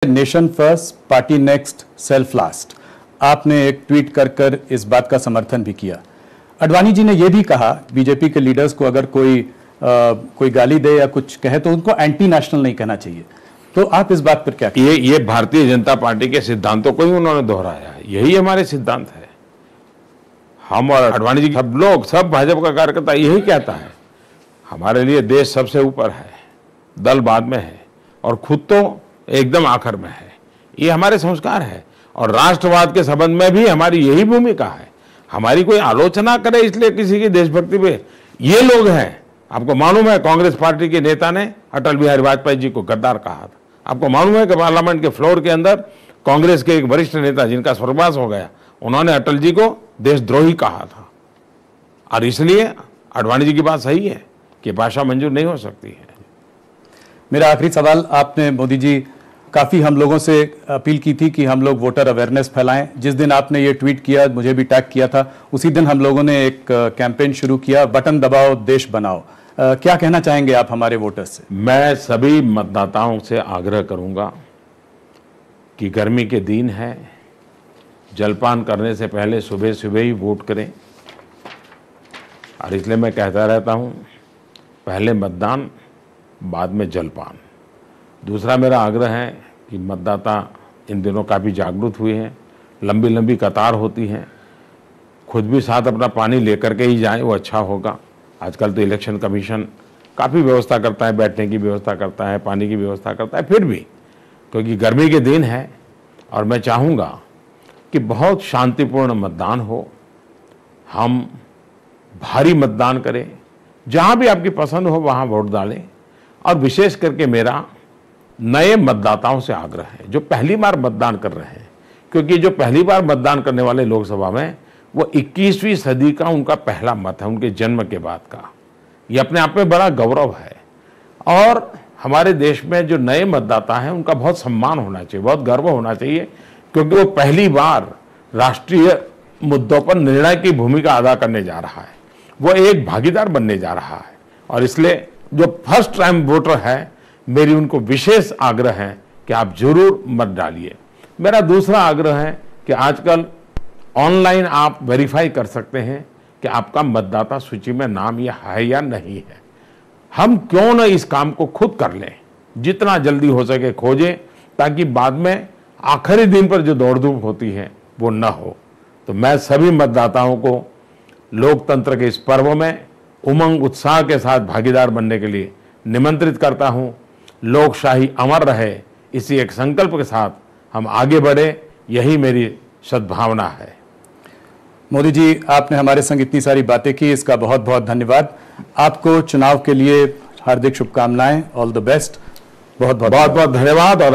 Nation first party next self last, आपने एक tweet कर इस बात का समर्थन भी किया। अडवाणी जी ने यह भी कहा बीजेपी के लीडर्स को अगर कोई गाली दे या कुछ कहे तो उनको एंटी नेशनल नहीं कहना चाहिए। तो आप इस बात पर क्या कहते हैं? ये भारतीय जनता पार्टी के सिद्धांतों को ही उन्होंने दोहराया है। यही हमारे सिद्धांत है। हम और अडवाणी जी, सब लोग, सब भाजपा का कार्यकर्ता यही कहता है, हमारे लिए देश सबसे ऊपर है, दल बाद में है और खुद तो एकदम आखिर में है। ये हमारे संस्कार है और राष्ट्रवाद के संबंध में भी हमारी यही भूमिका है। हमारी कोई आलोचना करे इसलिए किसी की देशभक्ति पे, ये लोग हैं। आपको मालूम है कांग्रेस पार्टी के नेता ने अटल बिहारी वाजपेयी जी को गद्दार कहा था। आपको मालूम है कि पार्लियामेंट के फ्लोर के अंदर कांग्रेस के एक वरिष्ठ नेता जिनका स्वर्गवास हो गया, उन्होंने अटल जी को देशद्रोही कहा था। और इसलिए अडवाणी जी की बात सही है कि भाषा मंजूर नहीं हो सकती है। मेरा आखिरी सवाल, आपने मोदी जी काफ़ी हम लोगों से अपील की थी कि हम लोग वोटर अवेयरनेस फैलाएं। जिस दिन आपने ये ट्वीट किया, मुझे भी टैग किया था, उसी दिन हम लोगों ने एक कैंपेन शुरू किया, बटन दबाओ देश बनाओ। क्या कहना चाहेंगे आप हमारे वोटर्स से? मैं सभी मतदाताओं से आग्रह करूंगा कि गर्मी के दिन है, जलपान करने से पहले सुबह सुबह ही वोट करें। और इसलिए मैं कहता रहता हूं, पहले मतदान बाद में जलपान। दूसरा मेरा आग्रह है कि मतदाता इन दिनों काफ़ी जागरूक हुए हैं, लंबी लंबी कतार होती है, खुद भी साथ अपना पानी लेकर के ही जाएं, वो अच्छा होगा। आजकल तो इलेक्शन कमीशन काफ़ी व्यवस्था करता है, बैठने की व्यवस्था करता है, पानी की व्यवस्था करता है, फिर भी क्योंकि गर्मी के दिन है और मैं चाहूँगा कि बहुत शांतिपूर्ण मतदान हो, हम भारी मतदान करें, जहाँ भी आपकी पसंद हो वहाँ वोट डालें। और विशेष करके मेरा नए मतदाताओं से आग्रह है जो पहली बार मतदान कर रहे हैं, क्योंकि जो पहली बार मतदान करने वाले लोकसभा में वो 21वीं सदी का उनका पहला मत है, उनके जन्म के बाद का। ये अपने आप में बड़ा गौरव है और हमारे देश में जो नए मतदाता हैं उनका बहुत सम्मान होना चाहिए, बहुत गर्व होना चाहिए, क्योंकि वो पहली बार राष्ट्रीय मुद्दों पर निर्णय की भूमिका अदा करने जा रहा है, वो एक भागीदार बनने जा रहा है। और इसलिए जो फर्स्ट टाइम वोटर है, मेरी उनको विशेष आग्रह है कि आप जरूर मत डालिए। मेरा दूसरा आग्रह है कि आजकल ऑनलाइन आप वेरीफाई कर सकते हैं कि आपका मतदाता सूची में नाम यह है या नहीं है। हम क्यों न इस काम को खुद कर लें, जितना जल्दी हो सके खोजें, ताकि बाद में आखिरी दिन पर जो दौड़ धूप होती है वो न हो। तो मैं सभी मतदाताओं को लोकतंत्र के इस पर्व में उमंग उत्साह के साथ भागीदार बनने के लिए निमंत्रित करता हूं। लोकशाही अमर रहे, इसी एक संकल्प के साथ हम आगे बढ़े, यही मेरी सद्भावना है। मोदी जी, आपने हमारे संग इतनी सारी बातें की, इसका बहुत बहुत धन्यवाद। आपको चुनाव के लिए हार्दिक शुभकामनाएं, ऑल द बेस्ट। बहुत बहुत धन्यवाद। और